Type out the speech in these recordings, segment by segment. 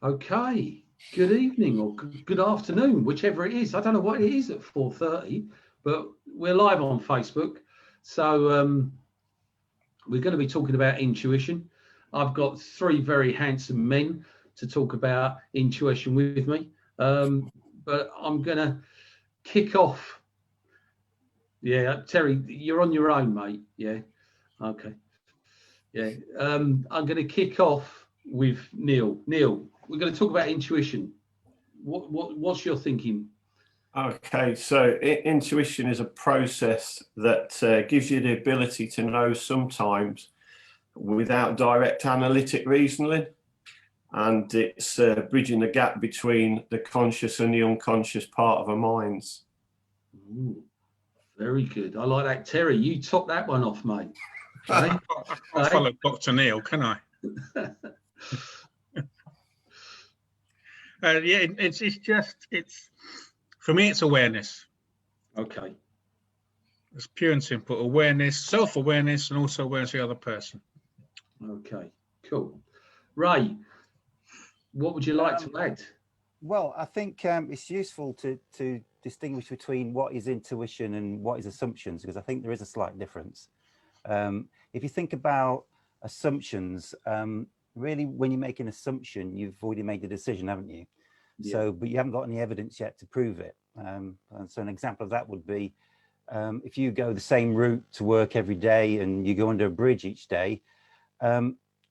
Okay, good evening or good afternoon, whichever it is. I don't know what it is at 4:30, but we're live on Facebook. So we're going to be talking about intuition. I've got three very handsome men to talk about intuition with me. But I'm going to kick off. Yeah, Terry, you're on your own, mate. Yeah, okay. Yeah, I'm going to kick off with Neil. Neil, we're going to talk about intuition. What's your thinking? Okay, so intuition is a process that gives you the ability to know sometimes without direct analytic reasoning, and it's bridging the gap between the conscious and the unconscious part of our minds. Ooh, very good. I like that. Terry, you top that one off, mate. I can't follow Dr. Neil, can I? Yeah, it's for me, it's awareness. Okay. It's pure and simple awareness, self-awareness, and also awareness of the other person. Okay, cool. Ray, what would you like to add? Well, I think it's useful to distinguish between what is intuition and what is assumptions, because I think there is a slight difference. If you think about assumptions, really, when you make an assumption, you've already made the decision, haven't you? Yeah. So, but you haven't got any evidence yet to prove it. And so an example of that would be if you go the same route to work every day and you go under a bridge each day,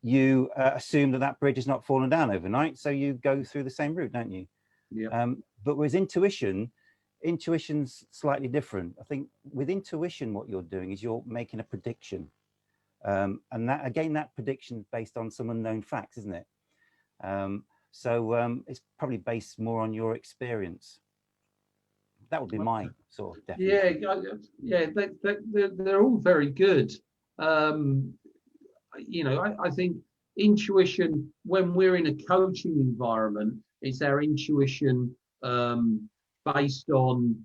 you assume that bridge is not falling down overnight, so you go through the same route, don't you? Yeah. But with intuition's slightly different. I think with intuition, what you're doing is you're making a prediction. And that, again, that prediction is based on some unknown facts, isn't it? So it's probably based more on your experience. That would be my sort of definition. Yeah, they're all very good. You know, I think intuition, when we're in a coaching environment, it's our intuition based on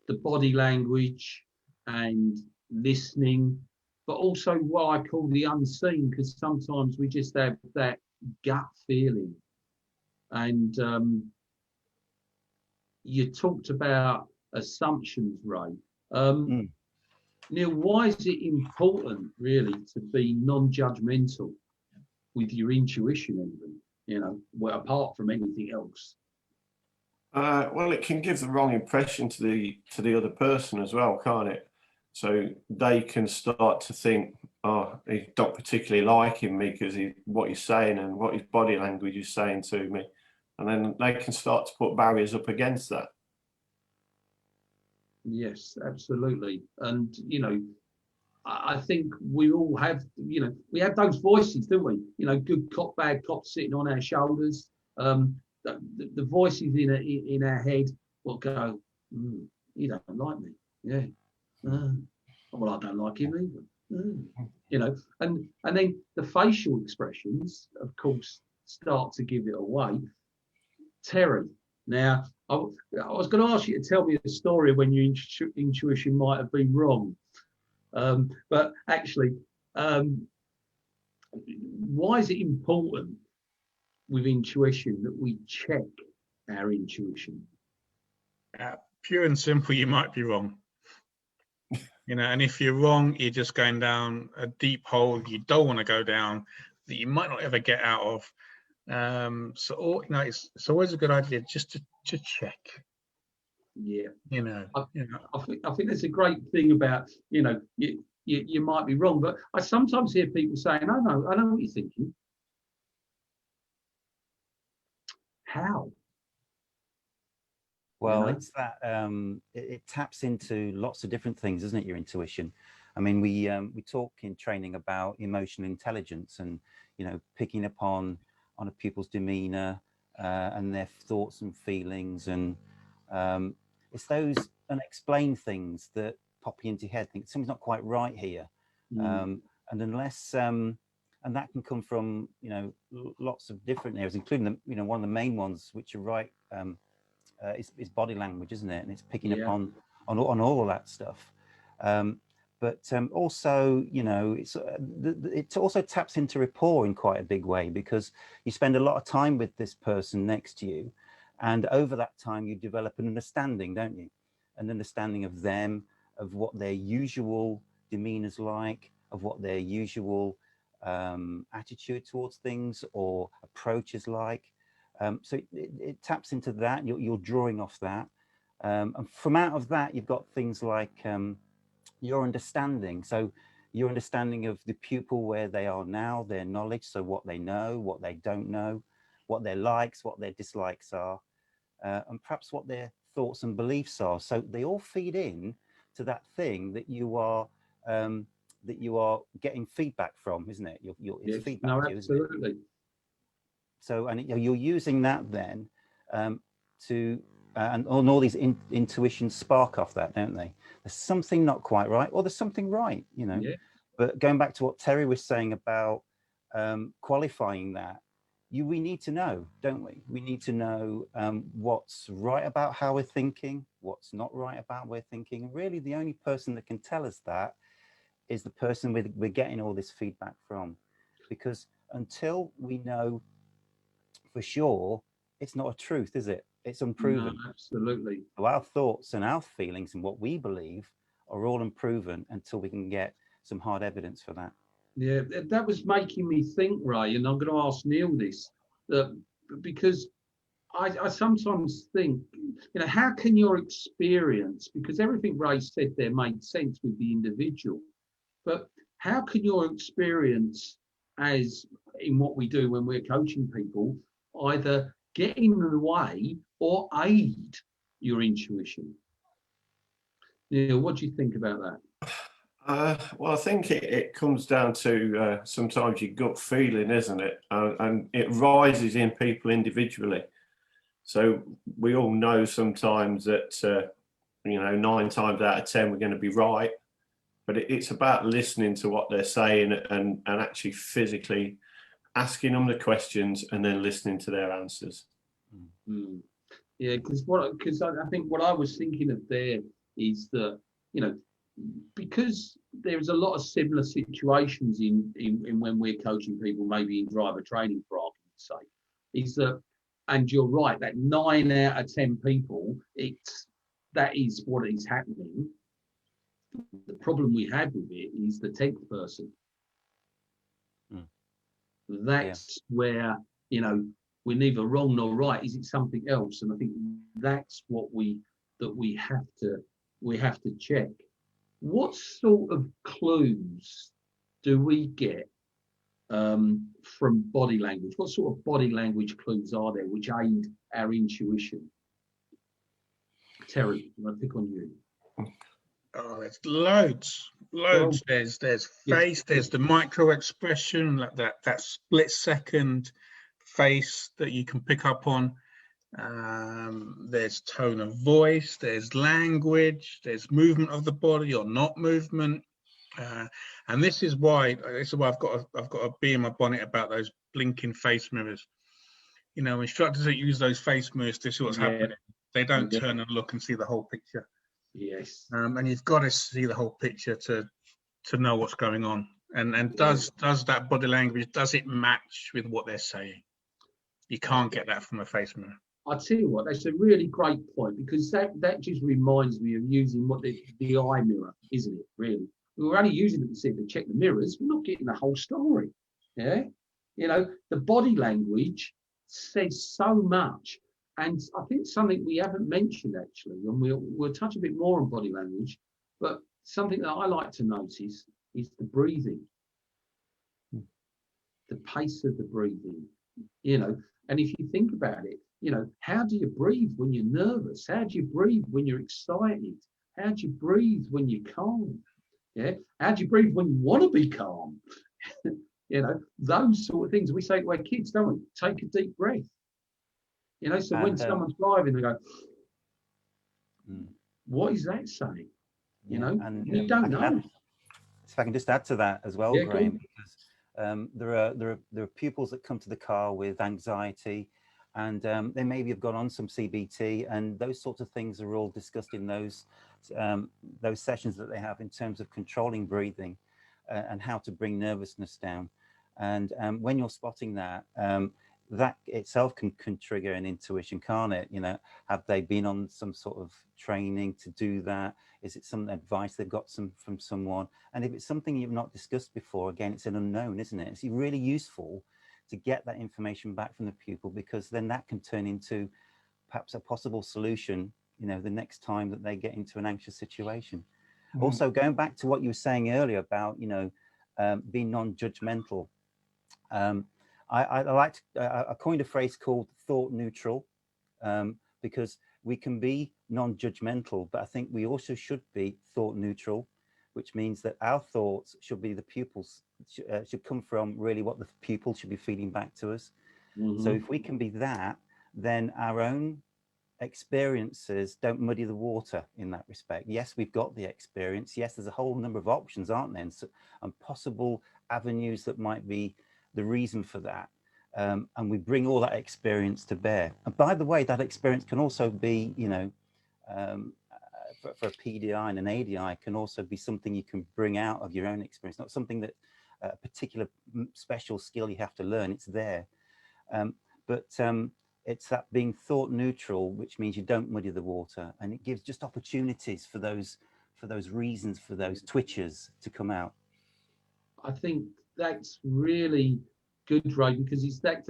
the body language and listening, but also what I call the unseen, because sometimes we just have that gut feeling. And you talked about assumptions, Ray. Neil, why is it important, really, to be non-judgmental with your intuition, even, you know, well, apart from anything else? Well, it can give the wrong impression to the other person as well, can't it? So they can start to think, oh, he's not particularly liking me because what he's saying and what his body language is saying to me. And then they can start to put barriers up against that. Yes, absolutely. And, you know, I think we all have, you know, we have those voices, don't we? You know, good cop, bad cop sitting on our shoulders. The voices in our head will go, you don't like me. Yeah. Well, I don't like him either. You know, and then the facial expressions, of course, start to give it away. Terry, now, I was going to ask you to tell me a story when your intuition might have been wrong. But actually, why is it important with intuition that we check our intuition? Pure and simple, you might be wrong. You know, and if you're wrong, you're just going down a deep hole you don't want to go down, that you might not ever get out of. So, you know, it's always a good idea just to check. Yeah, I think that's a great thing about, you know, you might be wrong, but I sometimes hear people saying, "Oh no, I know what you're thinking." How? Well, you know? It's that it taps into lots of different things, isn't it? Your intuition. I mean, we talk in training about emotional intelligence and, you know, picking up on a pupil's demeanor and their thoughts and feelings, and it's those unexplained things that pop into your head, think something's not quite right here. And unless and that can come from, you know, lots of different areas, including the, you know, one of the main ones, which are right, is body language, isn't it? And it's picking up on all of that stuff. but also, you know, it also taps into rapport in quite a big way, because you spend a lot of time with this person next to you, and over that time you develop an understanding, don't you? An understanding of them, of what their usual demeanor's like, of what their usual attitude towards things or approach is like. So it taps into that. You're drawing off that, and from out of that you've got things like your understanding. So your understanding of the pupil, where they are now, their knowledge, so what they know, what they don't know, what their likes, what their dislikes are, and perhaps what their thoughts and beliefs are. So they all feed in to that thing that you are getting feedback from, isn't it? It's yes, feedback no, to you, isn't it? absolutely. So, and you're using that then to, and all these intuitions spark off that, don't they? There's something not quite right, or there's something right, you know. Yeah. But going back to what Terry was saying about qualifying that, we need to know, don't we? We need to know what's right about how we're thinking, what's not right about we're thinking. And really the only person that can tell us that is the person we're getting all this feedback from. Because until we know for sure, it's not a truth, is it? It's unproven. No, absolutely. So our thoughts and our feelings and what we believe are all unproven until we can get some hard evidence for that. Yeah, that was making me think, Ray, and I'm going to ask Neil this, because I sometimes think, you know, how can your experience, because everything Ray said there made sense with the individual, but how can your experience, as in what we do when we're coaching people, either get in the way or aid your intuition? Neil, what do you think about that? Well, I think it comes down to sometimes your gut feeling, isn't it? And it rises in people individually. So we all know sometimes that, you know, 9 times out of 10 we're going to be right. But it's about listening to what they're saying and actually physically asking them the questions and then listening to their answers. Mm. Yeah, because I think what I was thinking of there is that, you know, because there's a lot of similar situations in when we're coaching people, maybe in driver training, for argument's sake, is that, and you're right, that 9 out of 10 people, that is what is happening. The problem we have with it is the 10th person. That's where, you know, we're neither wrong nor right. Is it something else? And I think that's what we have to check. What sort of clues do we get from body language? What sort of body language clues are there which aid our intuition? Terry, I'll pick on you. Oh, there's loads. There's face, there's the micro expression, like that split second face that you can pick up on. There's tone of voice, there's language, there's movement of the body or not movement. And this is why I've got a bee in my bonnet about those blinking face mirrors. You know, instructors that use those face mirrors to see what's happening, they don't turn and look and see the whole picture. Yes. And you've got to see the whole picture to know what's going on. And does that body language, does it match with what they're saying? You can't get that from a face mirror. I'll tell you what, that's a really great point, because that just reminds me of using what the eye mirror, isn't it, really? We're only using it to check the mirrors. We're not getting the whole story. Yeah. You know, the body language says so much. And I think something we haven't mentioned, actually, and we'll touch a bit more on body language, but something that I like to notice is the breathing, the pace of the breathing, you know. And if you think about it, you know, how do you breathe when you're nervous? How do you breathe when you're excited? How do you breathe when you're calm? Yeah. How do you breathe when you want to be calm? You know, those sort of things. We say to our kids, don't we? Take a deep breath. You know, so when someone's driving, they go, what is that saying? You know, and you don't know. If I can just add to that as well, Graham, because there are pupils that come to the car with anxiety, and they maybe have gone on some CBT, and those sorts of things are all discussed in those sessions that they have in terms of controlling breathing and how to bring nervousness down. And when you're spotting that, that itself can trigger an intuition, can't it? You know, have they been on some sort of training to do that? Is it some advice they've got from someone? And if it's something you've not discussed before, again, it's an unknown, isn't it? It's really useful to get that information back from the pupil, because then that can turn into perhaps a possible solution, you know, the next time that they get into an anxious situation. Also, going back to what you were saying earlier about, you know, being non-judgmental, I coined a phrase called thought neutral, because we can be non-judgmental, but I think we also should be thought neutral, which means that our thoughts should be the pupils, should come from really what the pupil should be feeding back to us. So if we can be that, then our own experiences don't muddy the water in that respect. Yes, we've got the experience. Yes, there's a whole number of options, aren't there? And possible avenues that might be the reason for that. And we bring all that experience to bear. And by the way, that experience can also be, you know, for a PDI and an ADI can also be something you can bring out of your own experience, not something that a particular special skill you have to learn. It's there. But it's that being thought neutral, which means you don't muddy the water, and it gives just opportunities for those reasons, for those twitches to come out. I think that's really good, Ray, because it's that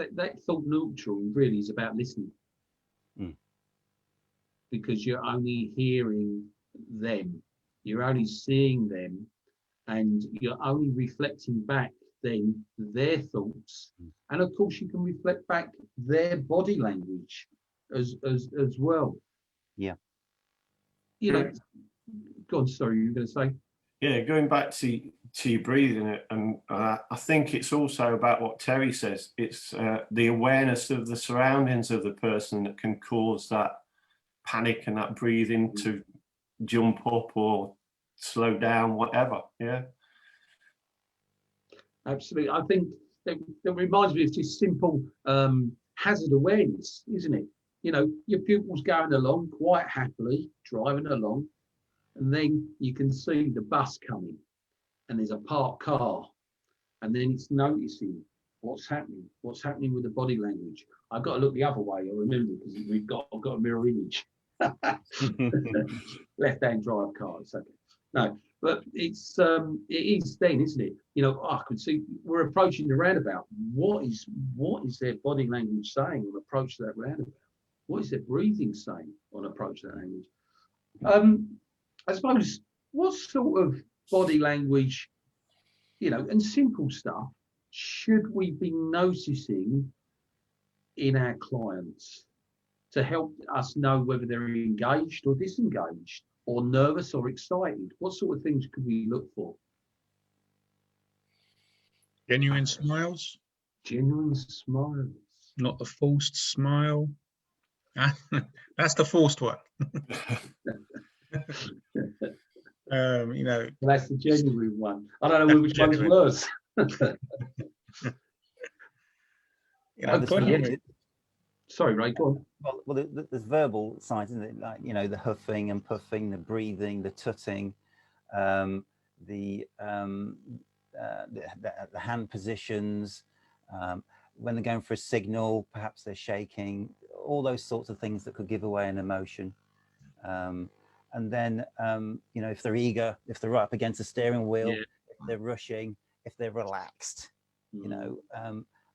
thought neutral really is about listening. Because you're only hearing them, you're only seeing them, and you're only reflecting back then their thoughts. And of course you can reflect back their body language as well. Yeah. You know, go on, sorry, you were going to say? Yeah, going back to your breathing, and I think it's also about what Terry says. It's the awareness of the surroundings of the person that can cause that panic and that breathing to jump up or slow down, whatever. Yeah. Absolutely. I think that reminds me of just simple hazard awareness, isn't it? You know, your pupil's going along quite happily, driving along, and then you can see the bus coming, and there's a parked car, and then it's noticing what's happening with the body language. I've got to look the other way, I remember, because I've got a mirror image. Left-hand drive car, it's okay. No, but it is then, isn't it? You know, I could see we're approaching the roundabout. What is their body language saying on approach to that roundabout? What is their breathing saying on approach to that language? I suppose, what sort of body language, you know, and simple stuff should we be noticing in our clients to help us know whether they're engaged or disengaged, or nervous or excited? What sort of things could we look for? Genuine smiles. Genuine smiles. Not the forced smile. That's the forced one. You know. Well, that's the genuine one. I don't know which one's worse. You know, sorry, Ray, go on. Well, there's verbal signs, isn't it? Like, you know, the huffing and puffing, the breathing, the tutting, the hand positions. When they're going for a signal, perhaps they're shaking. All those sorts of things that could give away an emotion. And then, you know, if they're eager, if they're right up against the steering wheel, if they're rushing, if they're relaxed, you know.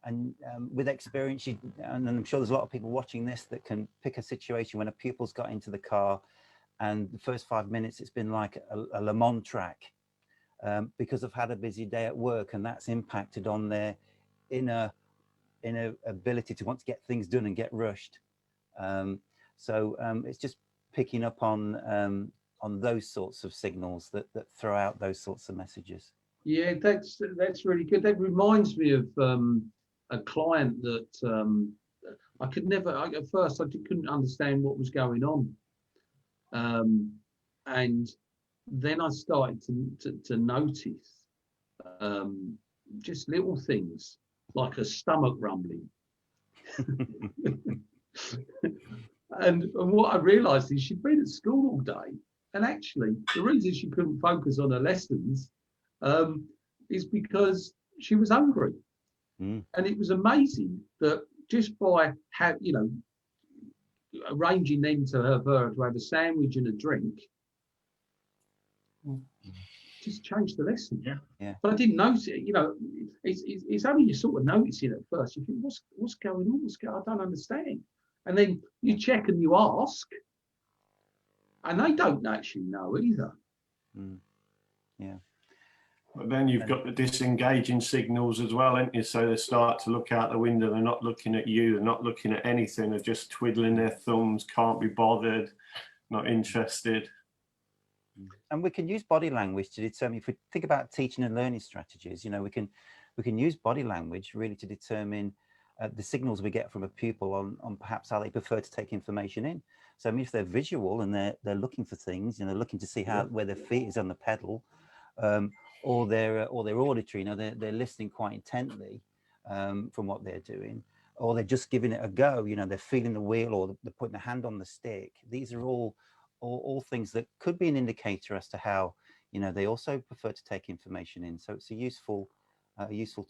And with experience, and I'm sure there's a lot of people watching this that can pick a situation when a pupil's got into the car, and the first 5 minutes it's been like a Le Mans track, because they've had a busy day at work, and that's impacted on their inner ability to want to get things done and get rushed. So it's just picking up on those sorts of signals that throw out those sorts of messages. Yeah, that's really good. That reminds me of a client that I could never, at first I couldn't understand what was going on. And then I started to notice just little things like a stomach rumbling. And what I realised is she'd been at school all day, and actually the reason she couldn't focus on her lessons is because she was hungry. And it was amazing that just by arranging them to her to have a sandwich and a drink, just changed the lesson. Yeah. But I didn't notice it. It's only you sort of notice it at first. You think, what's going on? I don't understand. And then you check and you ask, and they don't actually know either. Yeah. But then you've got the disengaging signals as well, ain't you? So they start to look out the window. They're not looking at you. They're not looking at anything. They're just twiddling their thumbs, can't be bothered, not interested. And we can use body language to determine, if we think about teaching and learning strategies, we can use body language really to determine the signals we get from a pupil on perhaps how they prefer to take information in. So I mean, if they're visual and they're looking for things, looking to see where their feet is on the pedal, or they're auditory, they're listening quite intently from what they're doing, or they're just giving it a go, they're feeling the wheel, or they're putting a hand on the stick. These are all things that could be an indicator as to how they also prefer to take information in. So it's a useful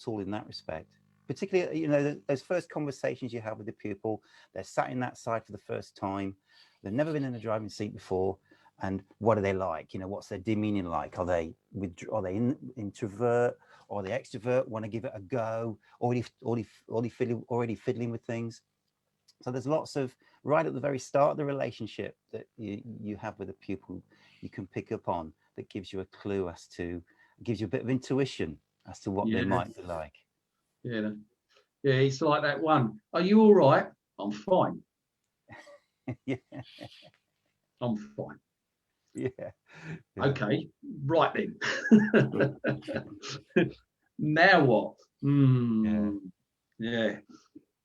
tool in that respect. Particularly, those first conversations you have with the pupil, they're sat in that side for the first time, they've never been in a driving seat before, and what are they like? What's their demeanor like? Are they introvert, or are they extrovert? Want to give it a go? Already fiddling with things. So there's lots of, right at the very start of the relationship that you have with a pupil, you can pick up on, that gives you a clue gives you a bit of intuition as to what they might be like. Yeah, it's like that one. Are you all right? I'm fine. Yeah. I'm fine. Yeah. Okay, right then. Now what? Yeah.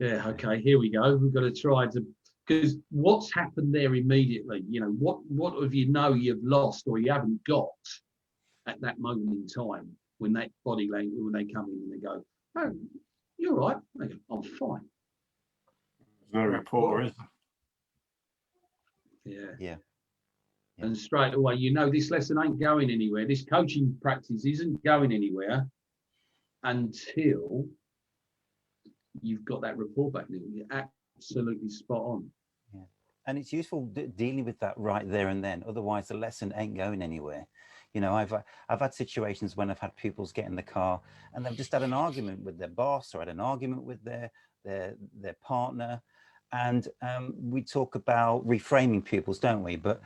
Okay, here we go. We've got to try to, because what's happened there immediately? What have you've lost or you haven't got at that moment in time when that body language, when they come in and they go, "Oh, you're right." They go, "I'm fine." Very poor, isn't it? Yeah. And straight away, this lesson ain't going anywhere. This coaching practice isn't going anywhere until you've got that report back. You're absolutely spot on. Yeah. And it's useful dealing with that right there and then. Otherwise, the lesson ain't going anywhere. I've had situations when I've had pupils get in the car and they've just had an argument with their boss or had an argument with their partner. And we talk about reframing pupils, don't we? But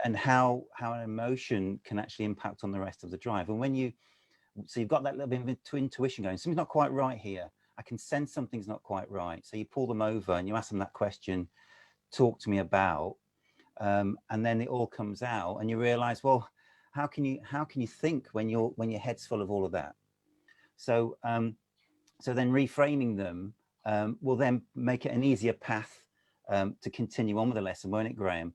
and how an emotion can actually impact on the rest of the drive. And so you've got that little bit of intuition going, something's not quite right here. I can sense something's not quite right. So you pull them over and you ask them that question, talk to me about, and then it all comes out and you realize, well, how can you think when your head's full of all of that? So so then reframing them will then make it an easier path to continue on with the lesson, won't it, Graham?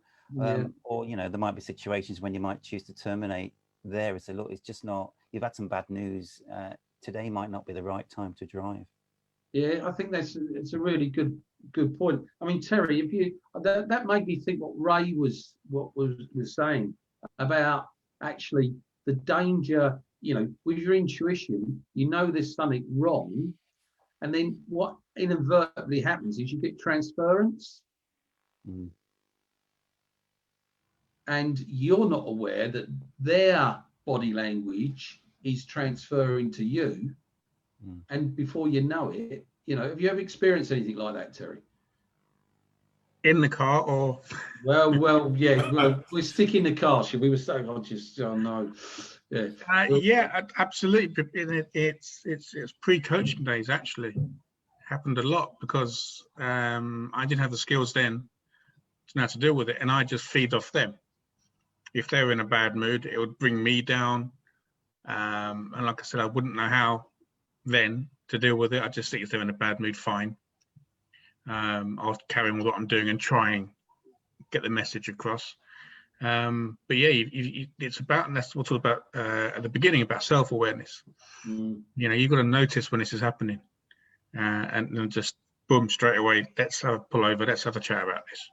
Or there might be situations when you might choose to terminate there and say, look, it's just not, you've had some bad news, today might not be the right time to drive. Yeah, I think it's a really good point. I mean, Terry, if you that made me think what Ray was saying about actually the danger, with your intuition, there's something wrong, and then what inadvertently happens is you get transference, and you're not aware that their body language is transferring to you. And before you know it, have you ever experienced anything like that, Terry? In the car or? Well, yeah. Well, we're sticking the car. We were so no. Yeah. Yeah, absolutely. It's pre-coaching days actually. Happened a lot because I didn't have the skills then to know how to deal with it, and I just feed off them. If they were in a bad mood, it would bring me down. And like I said, I wouldn't know how then to deal with it. I just think if they're in a bad mood, fine. I'll carry on with what I'm doing and try and get the message across. But yeah, it's about, and that's what we'll talk about at the beginning, about self-awareness. You've got to notice when this is happening, and just boom, straight away, let's have a pull over, let's have a chat about this.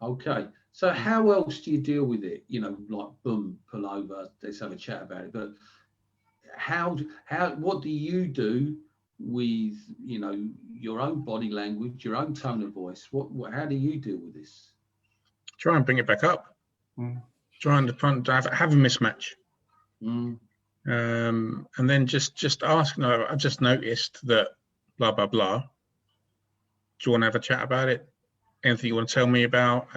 Okay. So how else do you deal with it? You know, like boom, pull over, let's have a chat about it. But what do you do with, you know, your own body language, your own tone of voice? How do you deal with this? Try and bring it back up. Try and have a mismatch. And then just ask, no, I've just noticed that blah, blah, blah. Do you want to have a chat about it? Anything you want to tell me about?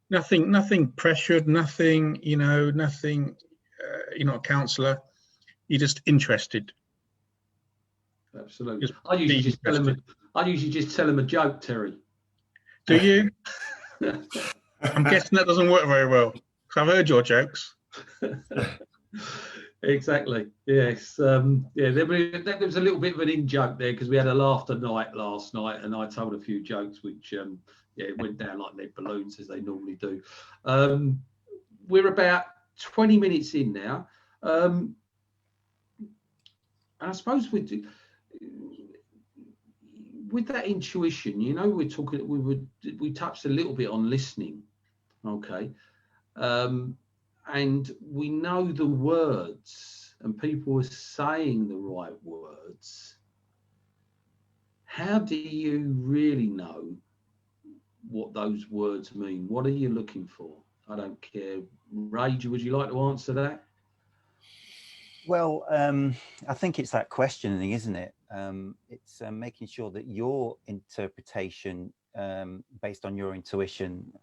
Nothing pressured, nothing, you know, nothing, you're not a counsellor. You're just interested. Absolutely. I usually just tell them a joke, Terry. Do you? I'm guessing that doesn't work very well. I've heard your jokes. Exactly. Yes. There was a little bit of an in-joke there because we had a laughter night last night, and I told a few jokes which it went down like lead balloons as they normally do. We're about 20 minutes in now. I suppose with that intuition, you know, we touched a little bit on listening, okay, and we know the words, and people are saying the right words. How do you really know what those words mean? What are you looking for? I don't care. Ray, would you like to answer that? Well, I think it's that questioning, isn't it? It's making sure that your interpretation, based on your intuition,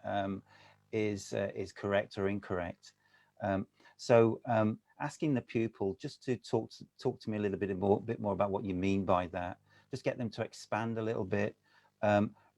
is correct or incorrect. So asking the pupil just to talk to me a little bit more about what you mean by that. Just get them to expand a little bit.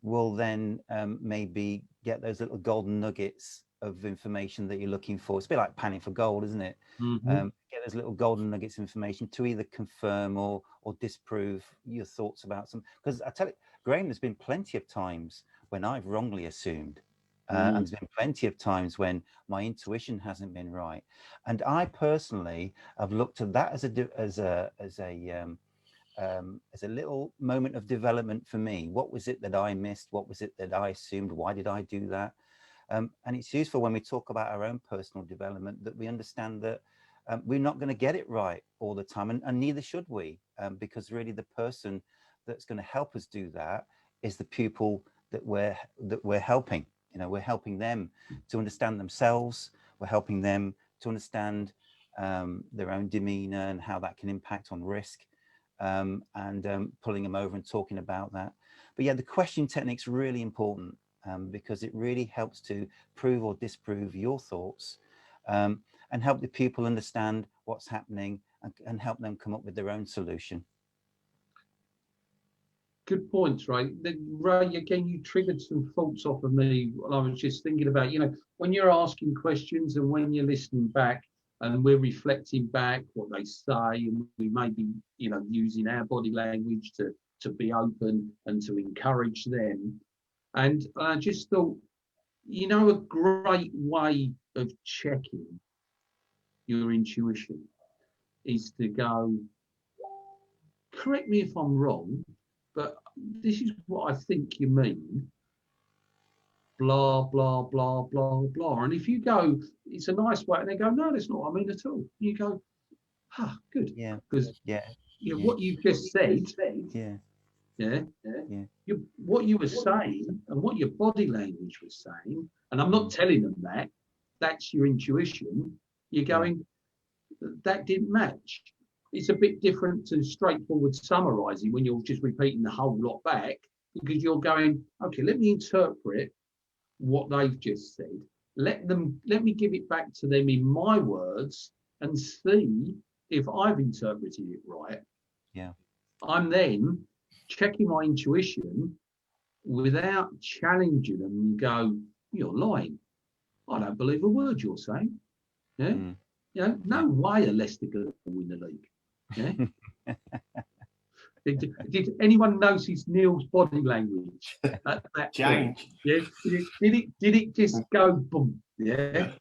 We'll then maybe get those little golden nuggets of information that you're looking for. It's a bit like panning for gold, isn't it? Get those little golden nuggets of information to either confirm or disprove your thoughts about some. Because I tell you, Graham, there's been plenty of times when I've wrongly assumed, and there's been plenty of times when my intuition hasn't been right. And I personally have looked at that as a little moment of development for me. What was it that I missed? What was it that I assumed? Why did I do that? And it's useful when we talk about our own personal development that we understand that we're not going to get it right all the time, and neither should we, because really the person that's going to help us do that is the pupil that we're helping. You know, we're helping them to understand themselves. We're helping them to understand their own demeanor and how that can impact on risk, and pulling them over and talking about that. But yeah, the question technique's really important. Because it really helps to prove or disprove your thoughts, and help the pupil understand what's happening and help them come up with their own solution. Good points, Ray. Ray, again, you triggered some thoughts off of me while I was just thinking about, you know, when you're asking questions and when you're listening back and we're reflecting back what they say, and we may be, you know, using our body language to be open and to encourage them. And I just thought, you know, a great way of checking your intuition is to go, correct me if I'm wrong, but this is what I think you mean, blah, blah, blah, blah, blah. And if you go, it's a nice way, and they go, no, that's not what I mean at all. You go, good. Yeah. Because what you've just said, what you were saying and what your body language was saying, and I'm not telling them that's your intuition. You're going, that didn't match. It's a bit different to straightforward summarizing when you're just repeating the whole lot back, because you're going, okay, let me interpret what they've just said. Let me give it back to them in my words and see if I've interpreted it right. Yeah. I'm then checking my intuition without challenging them and go, you're lying. I don't believe a word you're saying. Yeah. You know, no way are Leicester going to win the league. Yeah. Did anyone notice Neil's body language at that change? Point? Yeah. Did it just go boom? Yeah.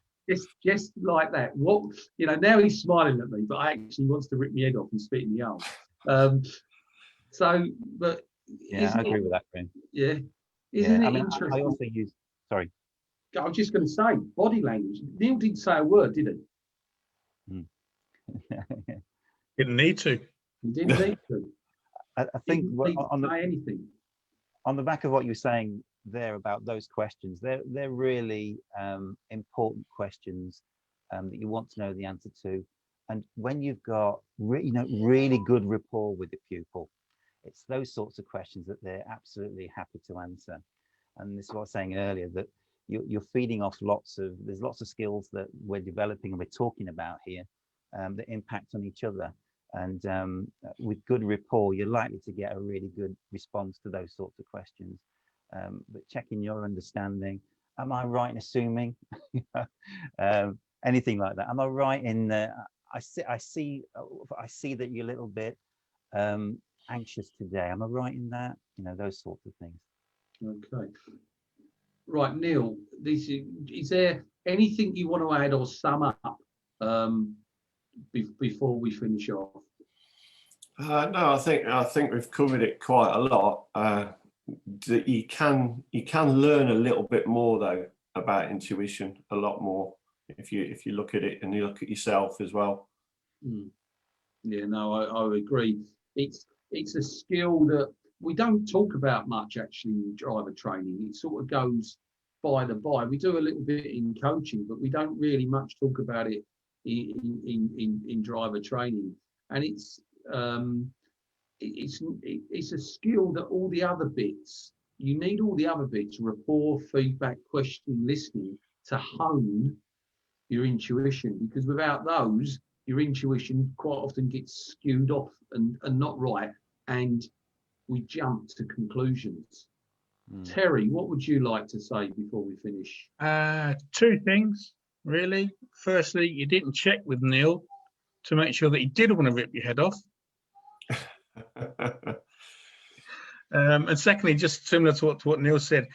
Just like that. What, you know, now he's smiling at me, but I actually wants to rip my head off and spit in the arm. But Yeah, I agree with that, Graham. Yeah, isn't Yeah, it I mean, interesting? I also use. Sorry. I was just going to say body language. Neil didn't say a word, did he? Didn't need to. He didn't need to. I think Didn't need on to the say anything. on the back of what you were saying there about those questions, they're really important questions that you want to know the answer to. And when you've got really good rapport with the pupil, it's those sorts of questions that they're absolutely happy to answer. And this is what I was saying earlier, that you're feeding off there's lots of skills that we're developing and we're talking about here that impact on each other. And with good rapport, you're likely to get a really good response to those sorts of questions. But checking your understanding, am I right in assuming anything like that? Am I right in I see that you're a little bit anxious today. Am I right in that? Those sorts of things. Okay. Right, Neil, is there anything you want to add or sum up before we finish off? No, I think we've covered it quite a lot. That you can learn a little bit more though about intuition, a lot more if you look at it and you look at yourself as well. Yeah, no, I agree. It's a skill that we don't talk about much actually in driver training. It sort of goes by the by. We do a little bit in coaching, but we don't really much talk about it in driver training. And it's a skill that all the other bits, you need all the other bits, rapport, feedback, questioning, listening, to hone your intuition, because without those, your intuition quite often gets skewed off and not right, and we jump to conclusions. Terry, what would you like to say before we finish? Two things, really. Firstly, you didn't check with Neil to make sure that he did want to rip your head off. And secondly, just similar to what Neil said,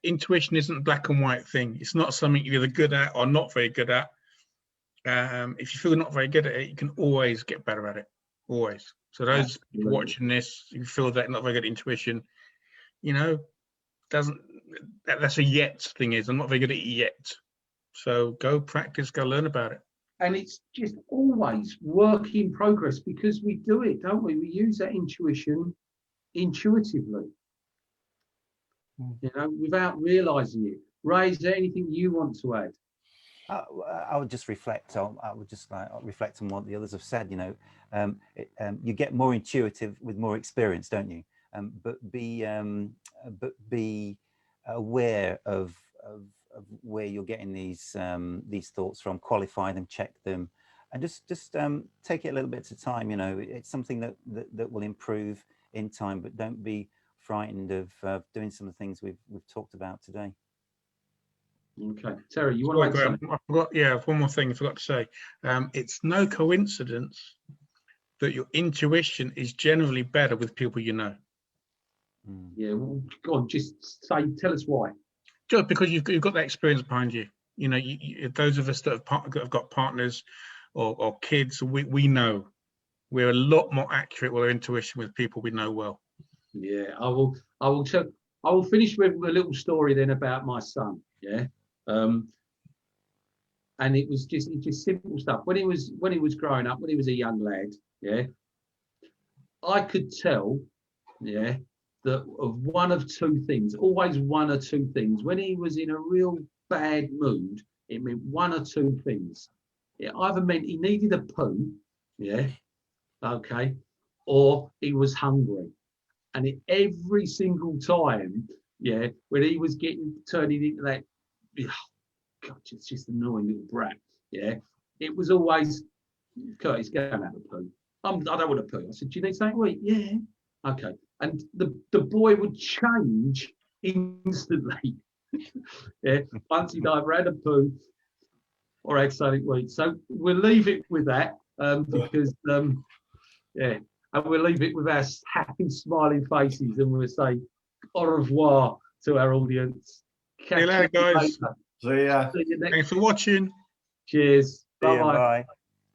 intuition isn't a black and white thing. It's not something you're either good at or not very good at. If you feel not very good at it, you can always get better at it, always. So those people watching this, you feel that not very good at intuition, that's a yet thing. I'm not very good at it yet. So go practice, go learn about it. And it's just always work in progress, because we do it, don't we? We use that intuition intuitively, without realizing it. Ray, is there anything you want to add? I would just reflect on. Reflect on what the others have said. You get more intuitive with more experience, don't you? But be aware of where you're getting these thoughts from. Qualify them, check them, and just take it a little bit at a time. It's something that will improve in time. But don't be frightened of doing some of the things we've talked about today. Okay, Terry, you want to add something? I forgot. Yeah, one more thing I forgot to say. It's no coincidence that your intuition is generally better with people you know. Yeah, well, go on, just tell us why. Just because you've got that experience behind you. Those of us that have got partners or kids, we know we're a lot more accurate with our intuition with people we know well. Yeah, I will finish with a little story then about my son. Yeah. And it was just simple stuff. When he was growing up, when he was a young lad, yeah, I could tell, yeah, that of one of two things, always one or two things. When he was in a real bad mood, it meant one or two things. It either meant he needed a poo, yeah, okay, or he was hungry. And every single time, yeah, when he was turning into that, God, it's just an annoying little brat. Yeah, it was always, Curtis, go and have a poo. I don't want to poo. I said, do you need something to eat? Yeah. Okay. And the boy would change instantly. Yeah. Once he'd either had a poo or had something to eat. So we'll leave it with that because yeah, and we'll leave it with our happy, smiling faces, and we'll say au revoir to our audience. See you later, guys. See ya. See you next. Thanks for watching. Cheers. Bye-bye. Bye.